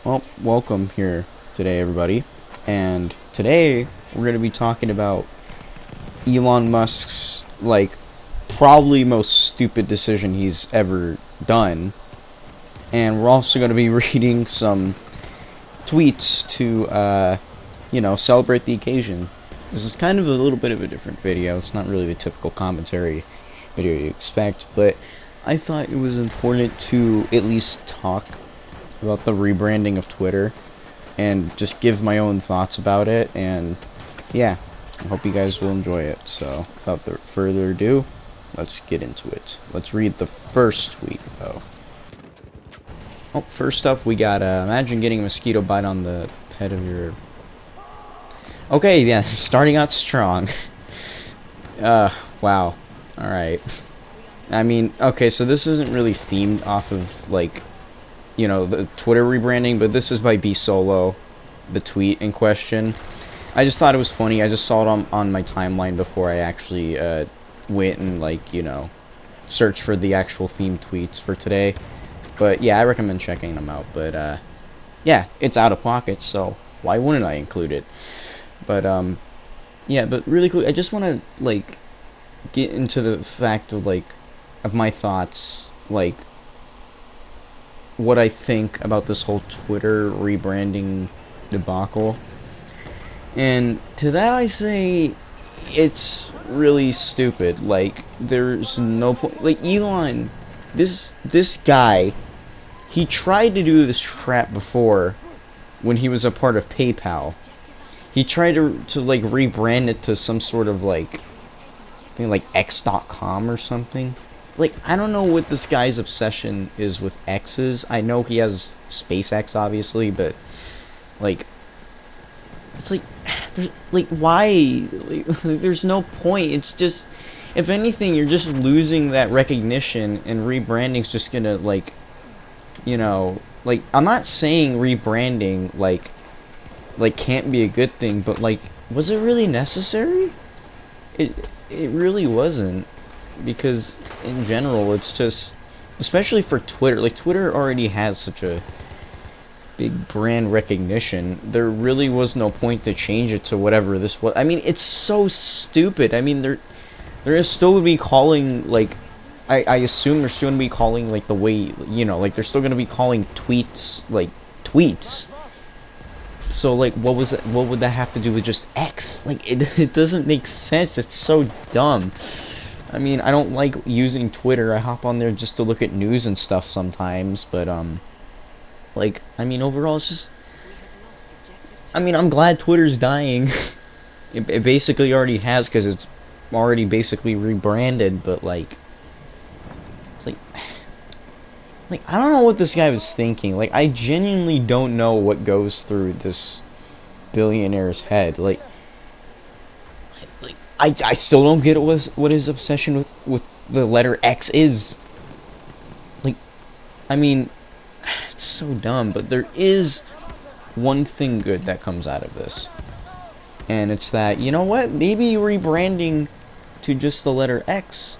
Well, welcome here today, everybody. And today we're going to be talking about Elon Musk's, probably most stupid decision he's ever done. And we're also going to be reading some tweets to, celebrate the occasion. This is kind of a little bit of a different video. It's not really the typical commentary video you expect, but I thought it was important to at least talk about the rebranding of Twitter and just give my own thoughts about it. And yeah, I hope you guys will enjoy it. So without further ado, let's get into it. Let's read the first tweet though. Oh, first up we got imagine getting a mosquito bite on the head of your... Okay, yeah, starting out strong. Wow. Alright. I mean, okay, so this isn't really themed off of, the Twitter rebranding, but this is by B Solo, the tweet in question. I just thought it was funny. I just saw it on my timeline before I actually went and, searched for the actual themed tweets for today. But yeah, I recommend checking them out. But yeah, it's out of pocket, so why wouldn't I include it? But yeah, but really quick, I just want to get into the fact of of my thoughts, what I think about this whole Twitter rebranding debacle. And to that I say, it's really stupid. There's no point. Elon, this guy, he tried to do this crap before when he was a part of PayPal. He tried to rebrand it to some sort of thing like X.com or something. I don't know what this guy's obsession is with X's. I know he has SpaceX, obviously, but, it's why? There's no point. It's just, if anything, you're just losing that recognition, and rebranding's just gonna, I'm not saying rebranding, can't be a good thing, but, was it really necessary? It really wasn't. Because in general, it's just, especially for Twitter, Twitter already has such a big brand recognition. There really was no point to change it to whatever this was. I mean, it's so stupid. I mean, there is still going to be calling, I assume they're still going to be calling, the way, they're still going to be calling tweets, tweets. So, what would that have to do with just X? It doesn't make sense. It's so dumb. I mean, I don't like using Twitter. I hop on there just to look at news and stuff sometimes, but, I mean, overall, it's just... I mean, I'm glad Twitter's dying. It basically already has, because it's already basically rebranded, but, it's I don't know what this guy was thinking. I genuinely don't know what goes through this billionaire's head. I still don't get what his obsession with the letter X is. I mean, it's so dumb, but there is one thing good that comes out of this. And it's that, you know what, maybe rebranding to just the letter X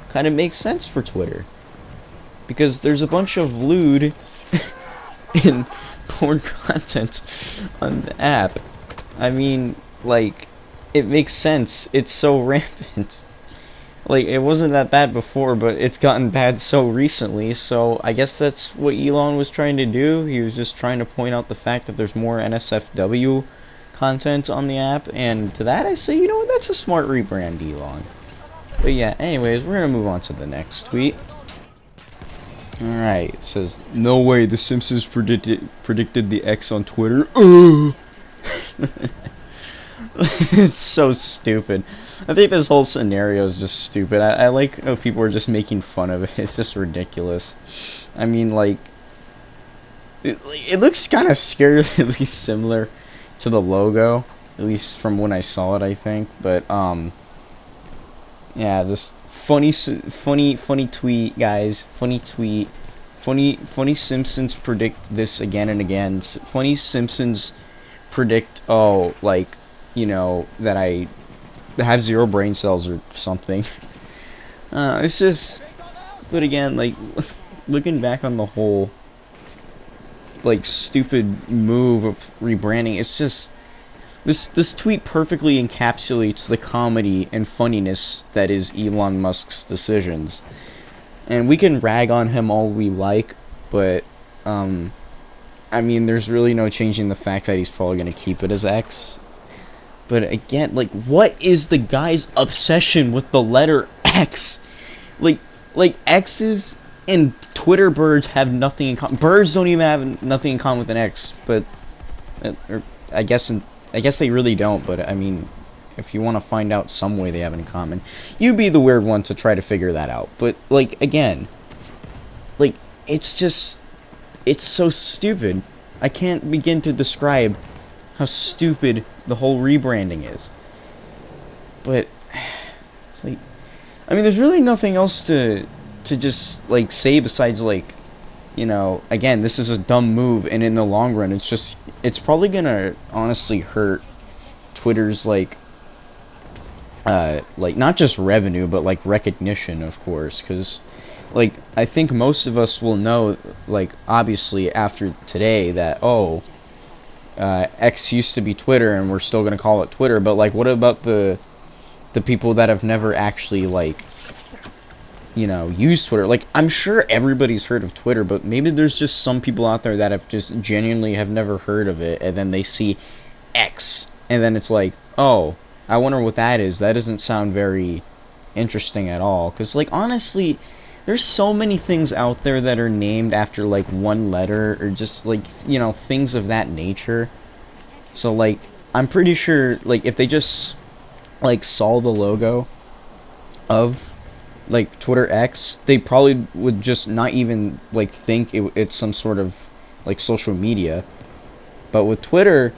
kind of makes sense for Twitter. Because there's a bunch of lewd and porn content on the app. I mean, it makes sense. It's so rampant. It wasn't that bad before, but it's gotten bad so recently, so I guess that's what Elon was trying to do. He was just trying to point out the fact that there's more NSFW content on the app, and to that I say, you know what, that's a smart rebrand, Elon. But yeah, anyways, we're gonna move on to the next tweet. Alright, it says, no way, The Simpsons predicted the X on Twitter. It's so stupid. I think this whole scenario is just stupid. I like how people are just making fun of it. It's just ridiculous. I mean, it looks kind of scarily similar to the logo, at least from when I saw it, I think. But yeah, just funny tweet, guys. Funny tweet. Funny Simpsons predict this again and again. Funny Simpsons predict, that I have 0 brain cells or something. It's just, but again, looking back on the whole like stupid move of rebranding. It's just this tweet perfectly encapsulates the comedy and funniness that is Elon Musk's decisions. And we can rag on him all we like, but I mean, there's really no changing the fact that he's probably going to keep it as X. But again, like, what is the guy's obsession with the letter X? Like X's and Twitter birds have nothing in common. Birds don't even have nothing in common with an X, but or I guess they really don't. But I mean, if you want to find out some way they have in common, you be the weird one to try to figure that out. But like, again, like, it's so stupid. I can't begin to describe how stupid the whole rebranding is. But it's like, I mean, there's really nothing else to just like say besides, like, you know, again, this is a dumb move, and in the long run, it's probably gonna honestly hurt Twitter's like not just revenue, but like recognition, of course, because like, I think most of us will know, like, obviously after today that, oh, X used to be Twitter and we're still gonna call it Twitter, but like, what about the people that have never actually, like, you know, used Twitter? Like, I'm sure everybody's heard of Twitter, but maybe there's just some people out there that have just genuinely have never heard of it, and then they see X, and then it's like, oh, I wonder what that is. That doesn't sound very interesting at all, because, like, honestly, there's so many things out there that are named after, like, one letter, or just, like, you know, things of that nature. So, like, I'm pretty sure, like, if they just, like, saw the logo of, like, Twitter X, they probably would just not even, like, think it's some sort of, like, social media. But with Twitter,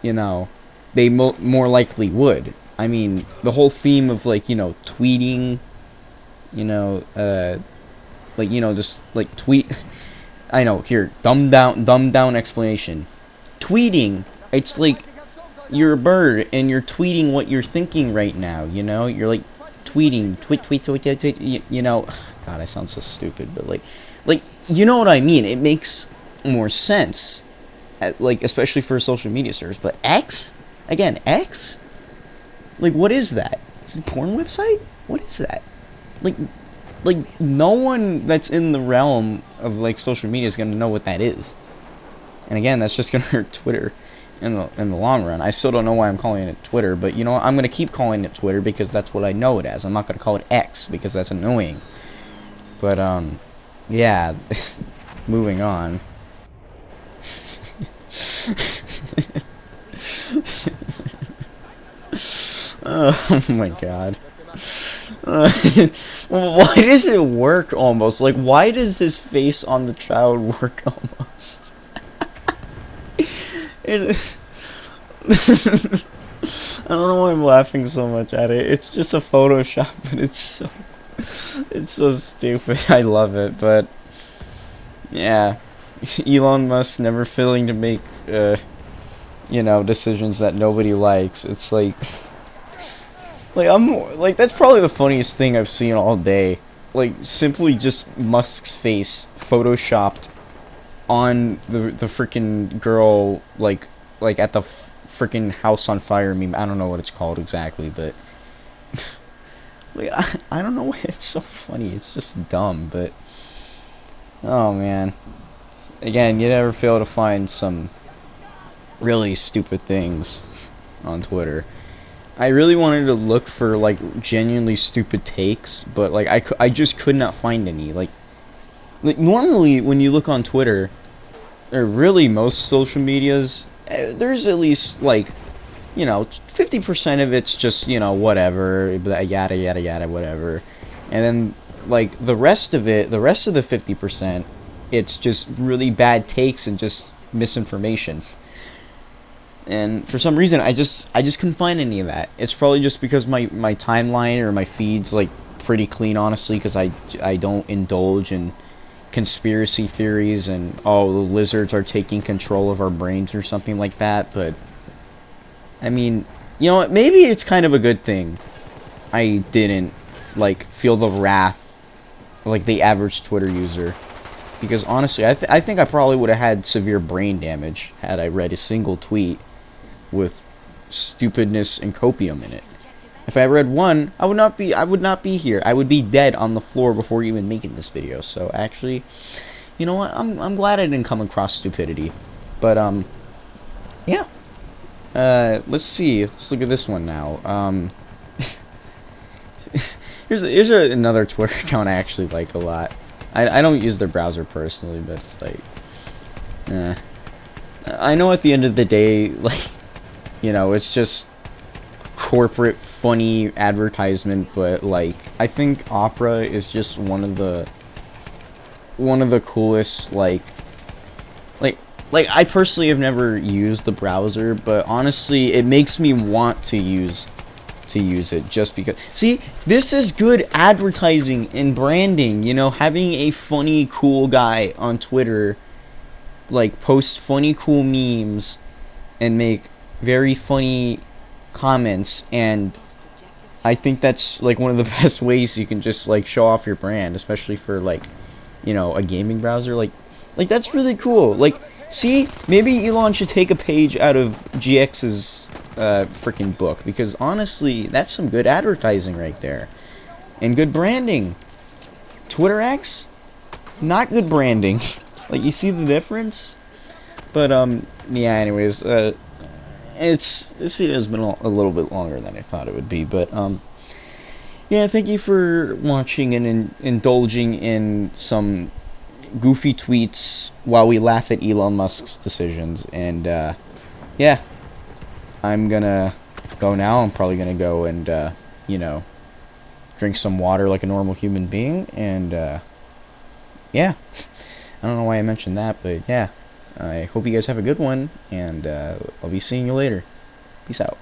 you know, they more likely would. I mean, the whole theme of, like, you know, tweeting, you know, like, you know, just, like, tweet, I know, here, dumbed down explanation. Tweeting, it's like, you're a bird, and you're tweeting what you're thinking right now, you know? You're, like, tweeting, tweet, you know, God, I sound so stupid, but, like, you know what I mean? It makes more sense, like, especially for a social media service, but X? Again, X? Like, what is that? Is it a porn website? What is that? Like, no one that's in the realm of, like, social media is gonna know what that is. And again, that's just gonna hurt Twitter in the long run. I still don't know why I'm calling it Twitter, but you know what? I'm gonna keep calling it Twitter because that's what I know it as. I'm not gonna call it X because that's annoying. But yeah, moving on. Oh my god. Why does it work almost? Like, why does his face on the child work almost? I don't know why I'm laughing so much at it. It's just a Photoshop, but it's so stupid. I love it, but yeah, Elon Musk never failing to make you know, decisions that nobody likes. It's like that's probably the funniest thing I've seen all day. Like, simply just Musk's face photoshopped on the freaking girl, like at the freaking house on fire meme. I don't know what it's called exactly, but like, I don't know why it's so funny. It's just dumb, but oh man. Again, you never fail to find some really stupid things on Twitter. I really wanted to look for, like, genuinely stupid takes, but, like, I just could not find any. Like, normally when you look on Twitter, or really most social medias, there's at least, like, you know, 50% of it's just, you know, whatever, yada yada yada, whatever. And then, like, the rest of the 50%, it's just really bad takes and just misinformation. And for some reason, I just couldn't find any of that. It's probably just because my timeline or my feed's, like, pretty clean, honestly, because I don't indulge in conspiracy theories and, oh, the lizards are taking control of our brains or something like that. But I mean, you know what, maybe it's kind of a good thing I didn't, like, feel the wrath of, like, the average Twitter user. because honestly, I think I probably would have had severe brain damage had I read a single tweet with stupidness and copium in it. If I read one, I would not be here. I would be dead on the floor before even making this video. So actually, you know what? I'm glad I didn't come across stupidity. But yeah. Let's see. Let's look at this one now. Here's another Twitter account I actually like a lot. I don't use their browser personally, but it's like, I know at the end of the day, like, you know, it's just corporate funny advertisement, but like, I think Opera is just one of the coolest, like I personally have never used the browser, but honestly, it makes me want to use it just because. See, this is good advertising and branding, you know, having a funny, cool guy on Twitter, like, post funny, cool memes and make very funny comments, and I think that's, like, one of the best ways you can just, like, show off your brand, especially for, like, you know, a gaming browser. Like, that's really cool. Like, see, maybe Elon should take a page out of GX's freaking book, because honestly, that's some good advertising right there, and good branding. Twitter X, not good branding. Like, you see the difference? But yeah. Anyways, this video's been a little bit longer than I thought it would be, but yeah, thank you for watching and indulging in some goofy tweets while we laugh at Elon Musk's decisions. And yeah, I'm gonna go now. I'm probably gonna go and you know, drink some water like a normal human being. And yeah, I don't know why I mentioned that, but yeah, I hope you guys have a good one, and I'll be seeing you later. Peace out.